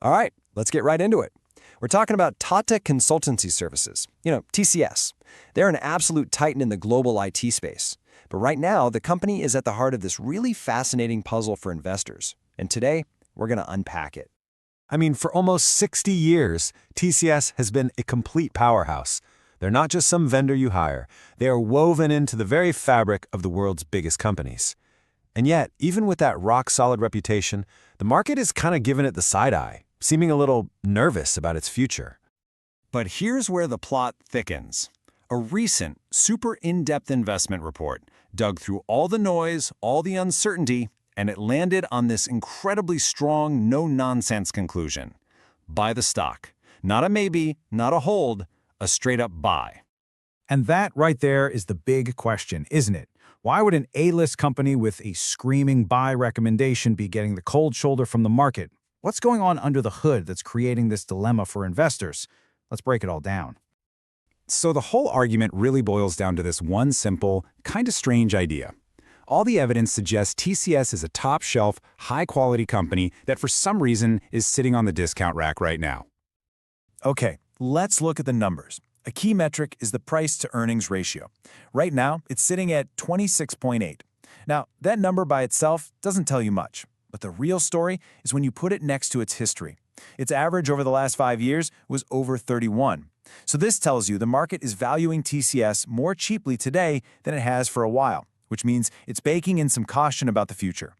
All right, let's get right into it. We're talking about Tata Consultancy Services, TCS. They're an absolute titan in the global IT space. But right now, the company is at the heart of this really fascinating puzzle for investors. And today, we're going to unpack it. I mean, for almost 60 years, TCS has been a complete powerhouse. They're not just some vendor you hire. They are woven into the very fabric of the world's biggest companies. And yet, even with that rock-solid reputation, the market is kind of giving it the side eye, seeming a little nervous about its future. But here's where the plot thickens. A recent, super in-depth investment report dug through all the noise, all the uncertainty, and it landed on this incredibly strong, no-nonsense conclusion. Buy the stock. Not a maybe, not a hold, a straight-up buy. And that right there is the big question, isn't it? Why would an A-list company with a screaming buy recommendation be getting the cold shoulder from the market? What's going on under the hood that's creating this dilemma for investors? Let's break it all down. So the whole argument really boils down to this one simple, kind of strange idea. All the evidence suggests TCS is a top-shelf, high-quality company that for some reason is sitting on the discount rack right now. Okay, let's look at the numbers. A key metric is the price-to-earnings ratio. Right now, it's sitting at 26.8. Now, that number by itself doesn't tell you much, but the real story is when you put it next to its history. Its average over the last 5 years was over 31. So this tells you the market is valuing TCS more cheaply today than it has for a while, which means it's baking in some caution about the future.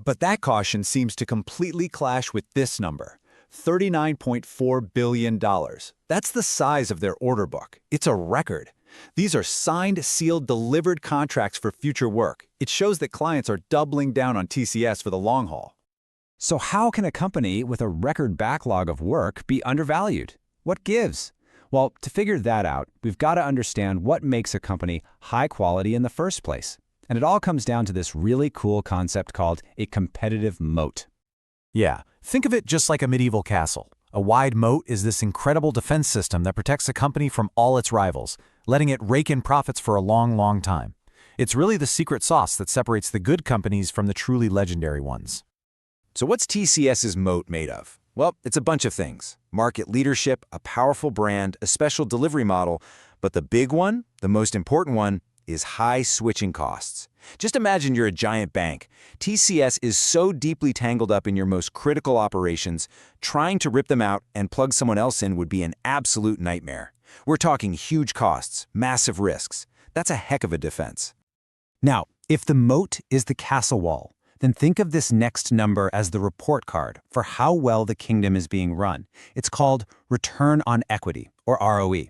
But that caution seems to completely clash with this number, $39.4 billion. That's the size of their order book. It's a record. These are signed, sealed, delivered contracts for future work. It shows that clients are doubling down on TCS for the long haul. So how can a company with a record backlog of work be undervalued? What gives? Well, to figure that out, we've got to understand what makes a company high quality in the first place. And it all comes down to this really cool concept called a competitive moat. Yeah, think of it just like a medieval castle. A wide moat is this incredible defense system that protects a company from all its rivals, letting it rake in profits for a long, long time. It's really the secret sauce that separates the good companies from the truly legendary ones. So what's TCS's moat made of? Well, it's a bunch of things. Market leadership, a powerful brand, a special delivery model, but the big one, the most important one, is high switching costs. Just imagine you're a giant bank. TCS is so deeply tangled up in your most critical operations, trying to rip them out and plug someone else in would be an absolute nightmare. We're talking huge costs, massive risks. That's a heck of a defense. Now, if the moat is the castle wall, then think of this next number as the report card for how well the kingdom is being run. It's called return on equity, or ROE.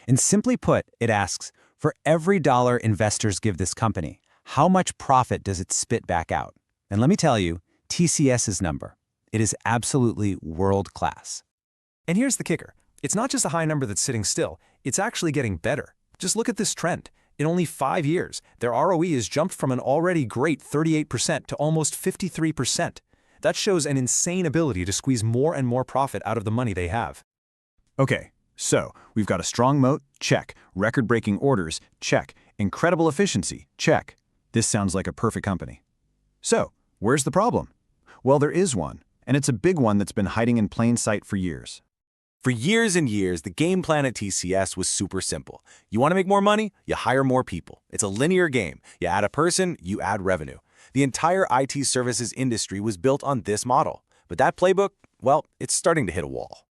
And simply put, it asks, for every dollar investors give this company, how much profit does it spit back out? And let me tell you, TCS's number, it is absolutely world-class. And here's the kicker. It's not just a high number that's sitting still, it's actually getting better. Just look at this trend. In only 5 years, their ROE has jumped from an already great 38% to almost 53%. That shows an insane ability to squeeze more and more profit out of the money they have. Okay, so we've got a strong moat, check. Record-breaking orders, check. Incredible efficiency, check. This sounds like a perfect company. So, where's the problem? Well, there is one, and it's a big one that's been hiding in plain sight for years. For years and years, the game plan at TCS was super simple. You want to make more money? You hire more people. It's a linear game. You add a person, you add revenue. The entire IT services industry was built on this model. But that playbook, well, it's starting to hit a wall.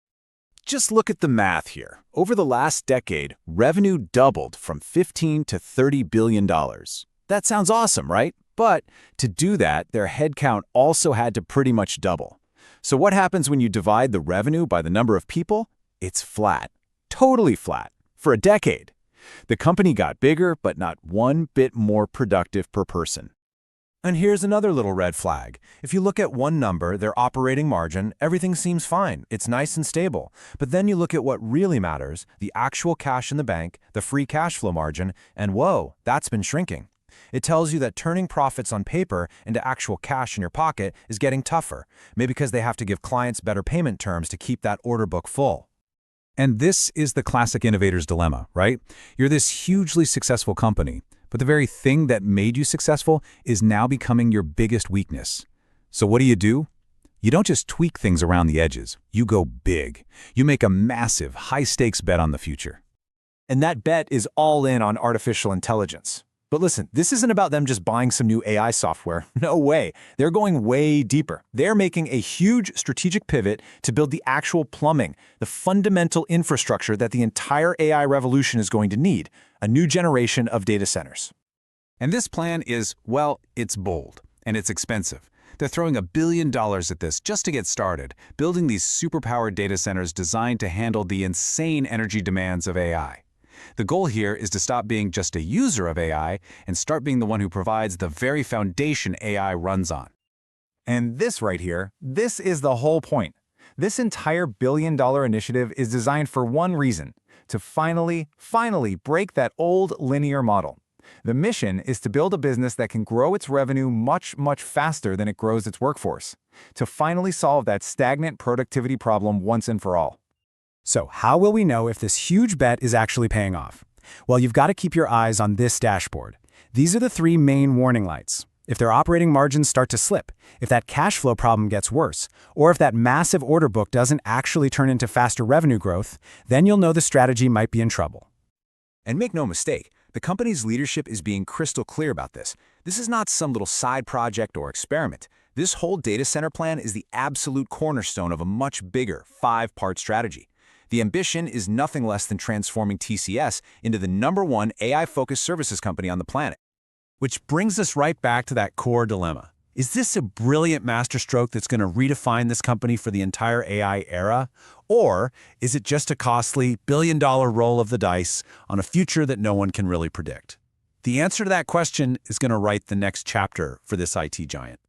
Just look at the math here. Over the last decade, revenue doubled from $15 to $30 billion. That sounds awesome, right? But to do that, their headcount also had to pretty much double. So what happens when you divide the revenue by the number of people? It's flat. Totally flat. For a decade. The company got bigger, but not one bit more productive per person. And here's another little red flag. If you look at one number, their operating margin, everything seems fine. It's nice and stable. But then you look at what really matters, the actual cash in the bank, the free cash flow margin, and whoa, that's been shrinking. It tells you that turning profits on paper into actual cash in your pocket is getting tougher, maybe because they have to give clients better payment terms to keep that order book full. And this is the classic innovator's dilemma, right? You're this hugely successful company, but the very thing that made you successful is now becoming your biggest weakness. So what do? You don't just tweak things around the edges, you go big. You make a massive, high-stakes bet on the future. And that bet is all in on artificial intelligence. But listen, this isn't about them just buying some new AI software. No way. They're going way deeper. They're making a huge strategic pivot to build the actual plumbing, the fundamental infrastructure that the entire AI revolution is going to need, a new generation of data centers. And this plan is, well, it's bold, and it's expensive. They're throwing $1 billion at this just to get started, building these superpowered data centers designed to handle the insane energy demands of AI. The goal here is to stop being just a user of AI and start being the one who provides the very foundation AI runs on. And this right here, this is the whole point. This entire billion-dollar initiative is designed for one reason: to finally break that old linear model. The mission is to build a business that can grow its revenue much faster than it grows its workforce, to finally solve that stagnant productivity problem once and for all. So how will we know if this huge bet is actually paying off? Well, you've got to keep your eyes on this dashboard. These are the 3 main warning lights. If their operating margins start to slip, if that cash flow problem gets worse, or if that massive order book doesn't actually turn into faster revenue growth, then you'll know the strategy might be in trouble. And make no mistake, the company's leadership is being crystal clear about this. This is not some little side project or experiment. This whole data center plan is the absolute cornerstone of a much bigger 5-part strategy. The ambition is nothing less than transforming TCS into the #1 AI-focused services company on the planet. Which brings us right back to that core dilemma. Is this a brilliant masterstroke that's going to redefine this company for the entire AI era? Or is it just a costly billion-dollar roll of the dice on a future that no one can really predict? The answer to that question is going to write the next chapter for this IT giant.